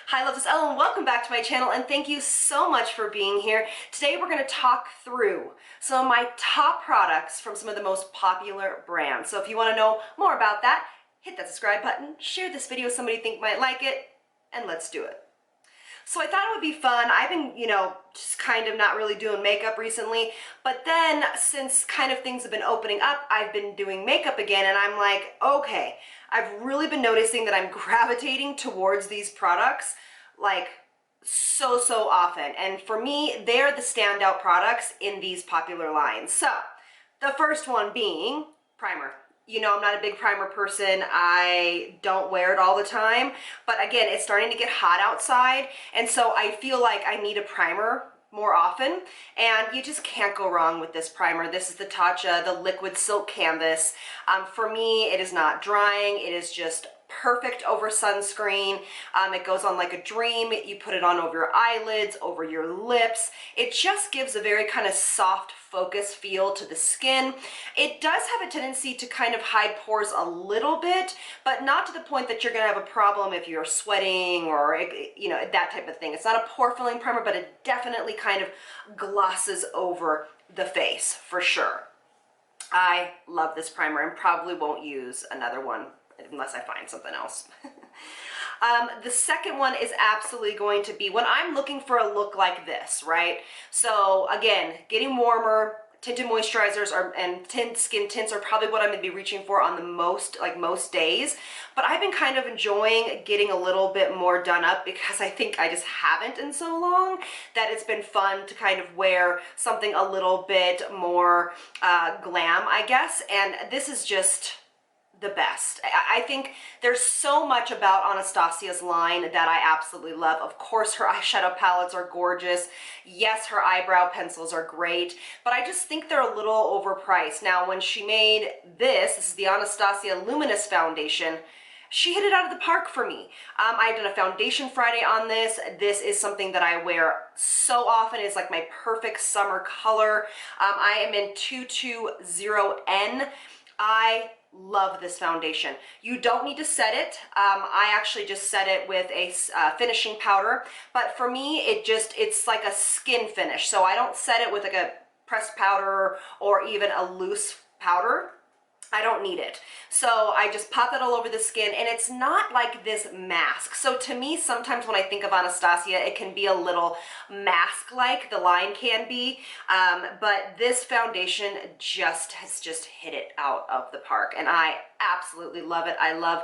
Hi, love, this is Elle and welcome back to my channel, and thank you so much for being here. Today we're going to talk through some of my top products from some of the most popular brands. So if you want to know more about that, hit that subscribe button, share this video with somebody you think might like it, and let's do it. So I thought it would be fun. I've been, just kind of not really doing makeup recently, but then since kind of things have been opening up, I've been doing makeup again, and I'm like, okay, I've really been noticing that I'm gravitating towards these products like so often. And for me, they're the standout products in these popular lines. So the first one being primer. You know, I'm not a big primer person. I don't wear it all the time, but again, it's starting to get hot outside, and so I feel like I need a primer more often, and you just can't go wrong with this primer. This is the TATCHA, the liquid silk canvas. For me, it is not drying. It is just perfect over sunscreen. It goes on like a dream. You put it on over your eyelids, over your lips. It just gives a very kind of soft focus feel to the skin. It does have a tendency to kind of hide pores a little bit, but not to the point that you're gonna have a problem if you're sweating or, that type of thing. It's not a pore filling primer, but it definitely kind of glosses over the face for sure. I love this primer and probably won't use another one unless I find something else. The second one is absolutely going to be when I'm looking for a look like this, right? So again, getting warmer, tinted moisturizers and skin tints are probably what I'm going to be reaching for on the most days. But I've been kind of enjoying getting a little bit more done up because I think I just haven't in so long that it's been fun to kind of wear something a little bit more glam, I guess. And this is just the best. I think there's so much about Anastasia's line that I absolutely love. Of course, her eyeshadow palettes are gorgeous. Yes, her eyebrow pencils are great, but I just think they're a little overpriced. Now, when she made this is the Anastasia Luminous foundation, she hit it out of the park for me. I've done a foundation Friday on this. This is something that I wear so often. It's like my perfect summer color. I am in 220N. I love this foundation. You don't need to set it. I actually just set it with a finishing powder, but for me, it's like a skin finish. So I don't set it with like a pressed powder or even a loose powder. I don't need it. So I just pop it all over the skin, and it's not like this mask. So to me, sometimes when I think of Anastasia, it can be a little mask-like, the line can be, but this foundation has just hit it out of the park, and I absolutely love it. I love,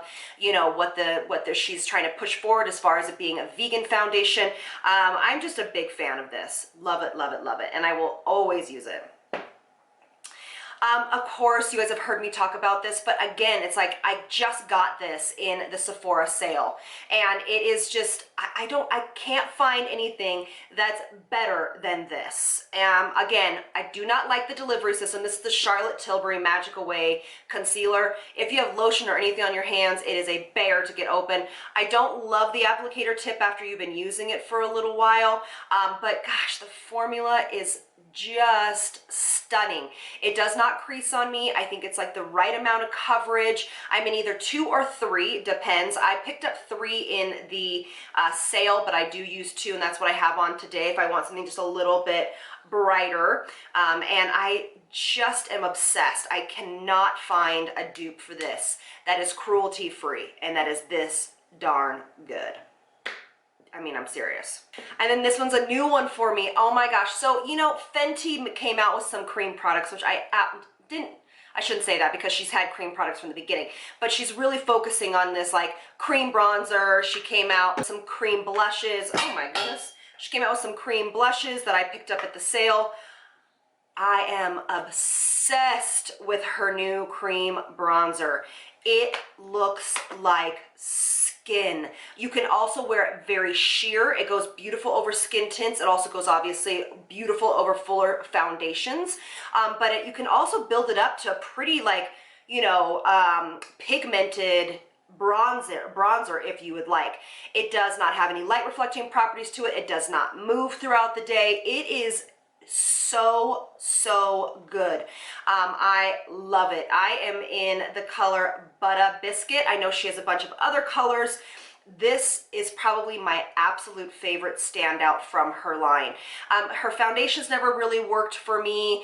what she's trying to push forward as far as it being a vegan foundation. I'm just a big fan of this. Love it, love it, love it, and I will always use it. Of course, you guys have heard me talk about this, but again, it's like I just got this in the Sephora sale, and it is just, I can't find anything that's better than this. Again, I do not like the delivery system. This is the Charlotte Tilbury Magic Away Concealer. If you have lotion or anything on your hands, it is a bear to get open. I don't love the applicator tip after you've been using it for a little while, but gosh, the formula is just stunning. It does not crease on me. I think it's like the right amount of coverage. I'm in either 2 or 3, depends. I picked up 3 in the sale, but I do use 2, and that's what I have on today if I want something just a little bit brighter. And I just am obsessed. I cannot find a dupe for this that is cruelty-free and that is this darn good. I mean, I'm serious. And then this one's a new one for me. Oh my gosh. So, Fenty came out with some cream products, which I shouldn't say that because she's had cream products from the beginning, but she's really focusing on this like cream bronzer. She came out with some cream blushes. Oh my goodness. She came out with some cream blushes that I picked up at the sale. I am obsessed with her new cream bronzer. It looks like skin. You can also wear it very sheer. It goes beautiful over skin tints. It also goes obviously beautiful over fuller foundations. But you can also build it up to a pretty pigmented bronzer if you would like. It does not have any light reflecting properties to it. It does not move throughout the day. It is so good. I love it. I am in the color Butter Biscuit. I know she has a bunch of other colors This is probably my absolute favorite standout from her line. Her foundations never really worked for me,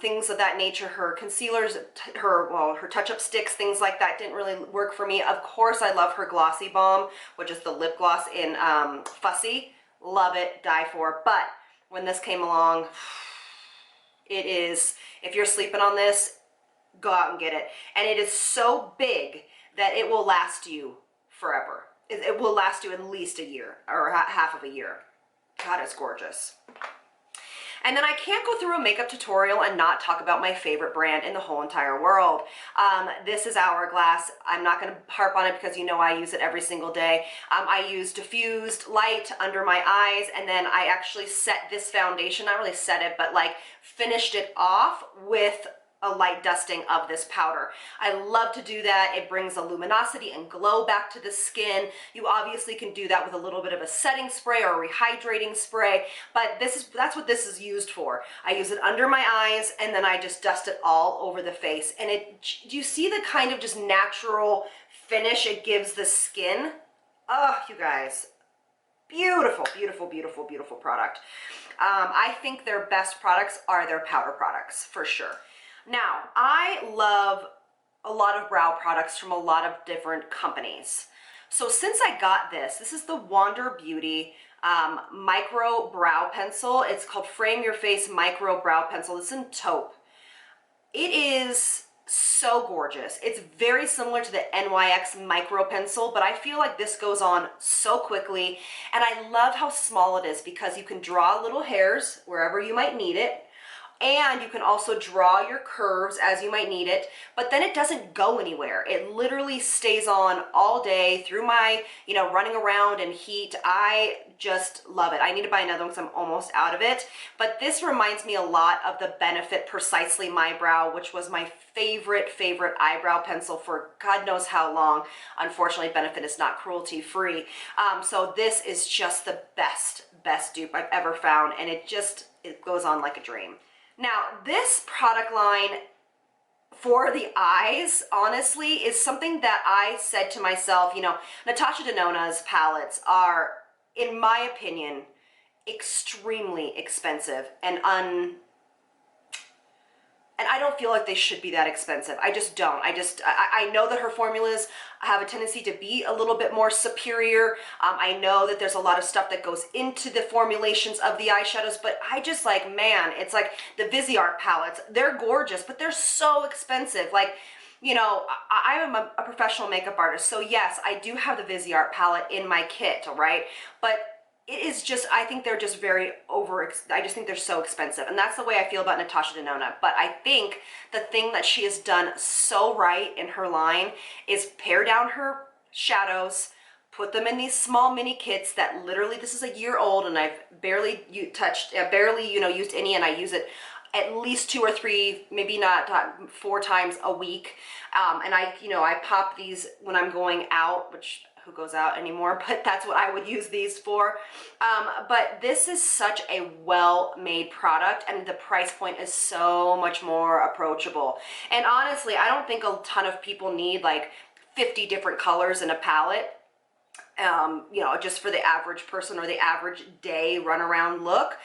things of that nature. Her concealers, her touch-up sticks, things like that didn't really work for me. Of course, I love her Glossy Balm, which is the lip gloss in Fussy. Love it, die for. But when this came along, it is, if you're sleeping on this, go out and get it. And it is so big that it will last you forever. It will last you at least a year or half of a year. God, it's gorgeous. And then I can't go through a makeup tutorial and not talk about my favorite brand in the whole entire world. This is Hourglass. I'm not going to harp on it because you know I use it every single day. I use diffused light under my eyes, and then I actually set this foundation, not really set it, but like finished it off with a light dusting of this powder. I love to do that. It brings a luminosity and glow back to the skin. You obviously can do that with a little bit of a setting spray or a rehydrating spray, but that's what this is used for. I use it under my eyes, and then I just dust it all over the face. And do you see the kind of just natural finish it gives the skin? Oh, you guys, beautiful, beautiful, beautiful, beautiful product. I think their best products are their powder products, for sure. Now, I love a lot of brow products from a lot of different companies. So since I got this is the Wander Beauty Micro Brow Pencil. It's called Frame Your Face Micro Brow Pencil. It's in taupe. It is so gorgeous. It's very similar to the NYX Micro Pencil, but I feel like this goes on so quickly. And I love how small it is because you can draw little hairs wherever you might need it. And you can also draw your curves as you might need it, but then it doesn't go anywhere. It literally stays on all day through my, running around in heat. I just love it. I need to buy another one because I'm almost out of it. But this reminds me a lot of the Benefit Precisely My Brow, which was my favorite eyebrow pencil for God knows how long. Unfortunately, Benefit is not cruelty free. So this is just the best dupe I've ever found, and it goes on like a dream. Now, this product line for the eyes, honestly, is something that I said to myself, Natasha Denona's palettes are, in my opinion, extremely expensive and I don't feel like they should be that expensive. I just don't. I know that her formulas have a tendency to be a little bit more superior. I know that there's a lot of stuff that goes into the formulations of the eyeshadows, but I just like, man, it's like the Viseart palettes. They're gorgeous, but they're so expensive. Like, I am a professional makeup artist, so yes, I do have the Viseart palette in my kit, all right? But it is just, I think they're just I just think they're so expensive. And that's the way I feel about Natasha Denona. But I think the thing that she has done so right in her line is pare down her shadows, put them in these small mini kits that literally, this is a year old and I've barely used any, and I use it at least 2 or 3, maybe not 4 times a week. And I pop these when I'm going out, which who goes out anymore, but that's what I would use these for. But this is such a well-made product, and the price point is so much more approachable. And honestly, I don't think a ton of people need like 50 different colors in a palette. Just for the average person or the average day runaround look.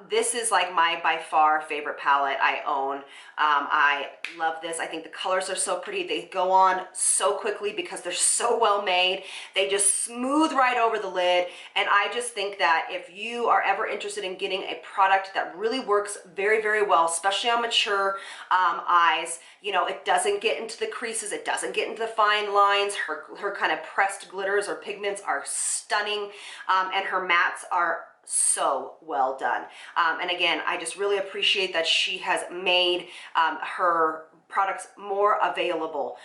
This is like my by far favorite palette I own. I love this. I think the colors are so pretty. They go on so quickly because they're so well made. They just smooth right over the lid. And I just think that if you are ever interested in getting a product that really works very, very well, especially on mature eyes, it doesn't get into the creases, it doesn't get into the fine lines. Her kind of pressed glitters or pigments are stunning, and her mattes are so well done. And again, I just really appreciate that she has made her products more available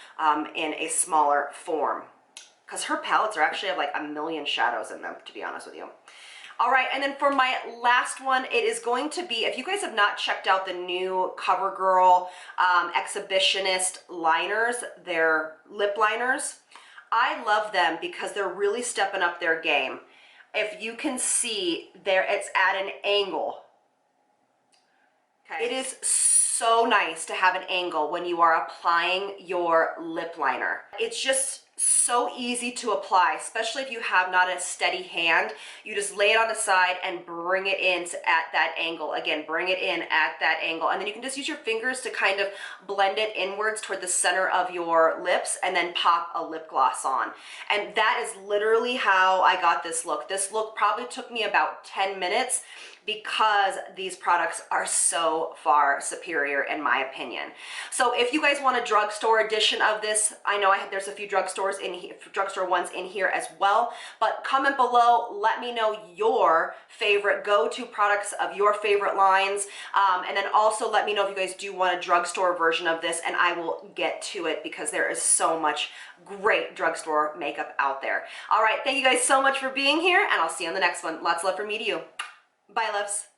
in a smaller form, because her palettes are actually have like a million shadows in them, to be honest with you. All right, and then for my last one, it is going to be, if you guys have not checked out the new CoverGirl Exhibitionist liners, their lip liners, I love them because they're really stepping up their game. If you can see there, it's at an angle. Okay. It is so nice to have an angle when you are applying your lip liner. It's just so easy to apply, especially if you have not a steady hand. You just lay it on the side and bring it in at that angle. Again, bring it in at that angle. And then you can just use your fingers to kind of blend it inwards toward the center of your lips and then pop a lip gloss on. And that is literally how I got this look. This look probably took me about 10 minutes because these products are so far superior in my opinion. So if you guys want a drugstore edition of this, I know there's a few drugstore ones in here as well, but comment below, let me know your favorite go-to products of your favorite lines, and then also let me know if you guys do want a drugstore version of this, and I will get to it because there is so much great drugstore makeup out there. All right, thank you guys so much for being here, and I'll see you on the next one. Lots of love from me to you. Bye, loves.